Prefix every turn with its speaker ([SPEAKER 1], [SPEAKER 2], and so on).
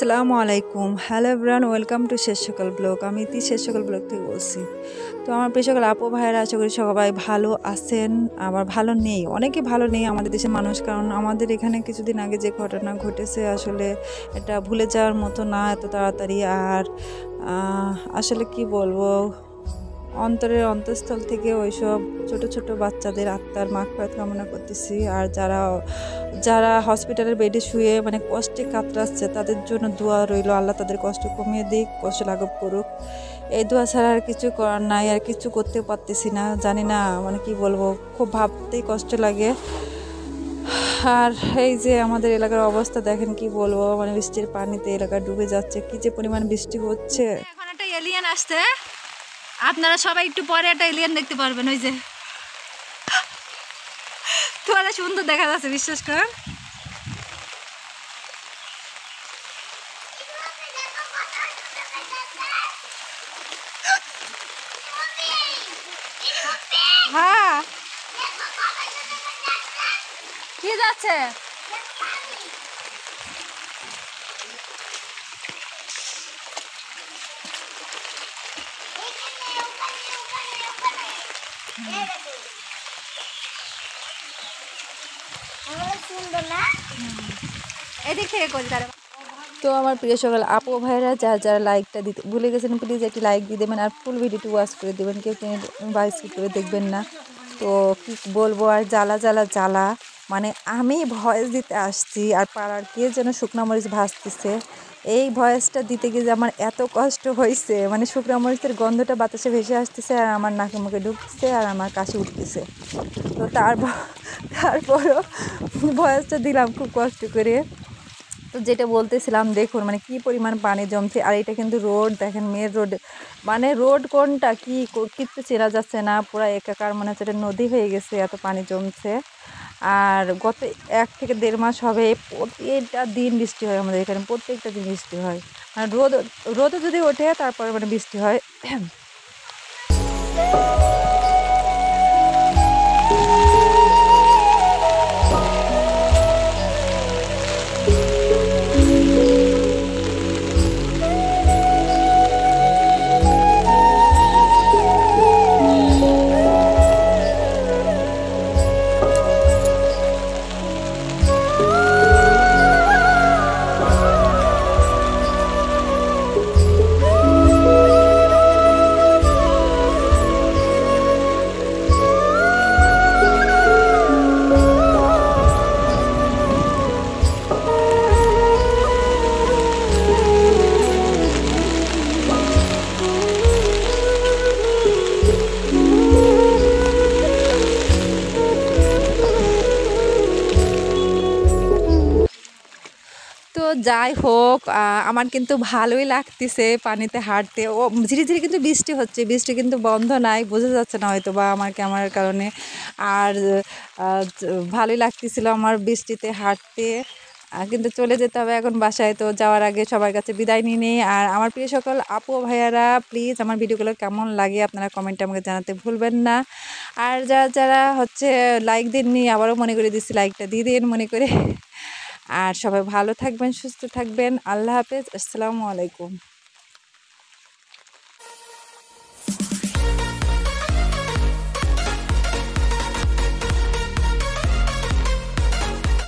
[SPEAKER 1] আসসালামু আলাইকুম। Hello everyone, welcome to শেষ সকাল ব্লগ। আমি ইতি শেষ সকাল ব্লগ থেকে বলছি। তো আমার প্রিয় সকল আপু ভাইয়েরা, আশা করি সবাই ভালো আছেন। আবার ভালো নেই, অনেকে ভালো নেই আমাদের দেশের মানুষ, কারণ আমাদের এখানে কিছুদিন আগে যে ঘটনা ঘটেছে আসলে এটা ভুলে যাওয়ার মতো না এত তাড়াতাড়ি। আর আসলে কি বলবো, অন্তরের অন্তঃস্থল থেকে ওইসব ছোট ছোট বাচ্চাদের আত্মার মাগফিরাত কামনা করতেছি। আর যারা যারা হসপিটালের বেডে শুয়ে মানে কষ্টে কাতরাচ্ছে তাদের জন্য দোয়া রইল, আল্লাহ তাদের কষ্ট কমিয়ে দিক, কষ্ট লাঘব করুক। এই দোয়া ছাড়া আর কিছু করার নাই, আর কিছু করতে পারতেছি না। জানি না মানে কি বলবো, খুব ভাবতেই কষ্ট লাগে। আর এই যে আমাদের এলাকার অবস্থা দেখেন, কি বলবো, মানে বৃষ্টির পানিতে এলাকা ডুবে যাচ্ছে, কি যে পরিমাণ বৃষ্টি হচ্ছে।
[SPEAKER 2] এখন একটা এলিয়েন আসছে, আপনারা সবাই একটু পরে একটা এলিয়েন দেখতে পারবেন। ওই যে তোরা সুন্দর দেখা যাচ্ছে, বিশ্বাস করেন। হ্যাঁ, কি যাচ্ছে? এদিক থেকে করি তারা।
[SPEAKER 1] তো আমার প্রিয় সকল আপু ভাইরা, যারা লাইকটা দিতে ভুলে গেছেন প্লিজ একটি লাইক দিয়ে দেবেন, আর ফুল ভিডিওটি ওয়াচ করে দেবেন, কেউ বাইস করে দেখবেন না। তো কি বলবো, আর জ্বালা জ্বালা জ্বালা, মানে আমি ভয়েস দিতে আসছি আর পাড়ার কে যেন শুকনা মরিচ ভাজতেছে। এই ভয়েসটা দিতে গিয়ে যে আমার এত কষ্ট হয়েছে, মানে শুকনা মরিচের গন্ধটা বাতাসে ভেসে আসতেছে আর আমার নাকে মুখে ঢুকতেছে আর আমার কাশি উঠতেছে। তো তারপরও ভয়েসটা দিলাম খুব কষ্ট করে। তো যেটা বলতেছিলাম, দেখুন মানে কি পরিমাণ পানি জমছে। আর এটা কিন্তু রোড, দেখেন মেন রোড, মানে রোড কোনটা কি কিচ্ছু চেনা যাচ্ছে না, পুরো একাকার, মনে হচ্ছে এটা নদী হয়ে গেছে, এত পানি জমছে। আর গত 1 থেকে 1.5 মাস হবে প্রত্যেকটা দিন বৃষ্টি হয় আমাদের এখানে, প্রত্যেকটা দিন বৃষ্টি হয়। আর রোদও যদি ওঠে তারপরে মানে বৃষ্টি হয়। তো যাই হোক, আমার কিন্তু ভালোই লাগতেছে পানিতে হাঁটতে। ও ধীরে ধীরে কিন্তু বৃষ্টি হচ্ছে, বৃষ্টি কিন্তু বন্ধ নাই, বোঝা যাচ্ছে না হয়তো বা আমার ক্যামেরার কারণে। আর ভালোই লাগতেছিল আমার বৃষ্টিতে হাঁটতে। কিন্তু চলে যেতে হবে এখন বাসায়। তো যাওয়ার আগে সবার কাছে বিদায় নিয়ে নেই। আর আমার প্রিয় সকল আপু ভাইয়ারা, প্লিজ আমার ভিডিওগুলো কেমন লাগে আপনারা কমেন্টে আমাকে জানাতে ভুলবেন না। আর যারা যারা হচ্ছে লাইক দেননি, আবারও মনে করে দিচ্ছি, লাইকটা দিয়ে দিন মনে করে। আর সবাই ভালো থাকবেন, সুস্থ থাকবেন। আল্লাহ হাফেজ, আসসালামু আলাইকুম।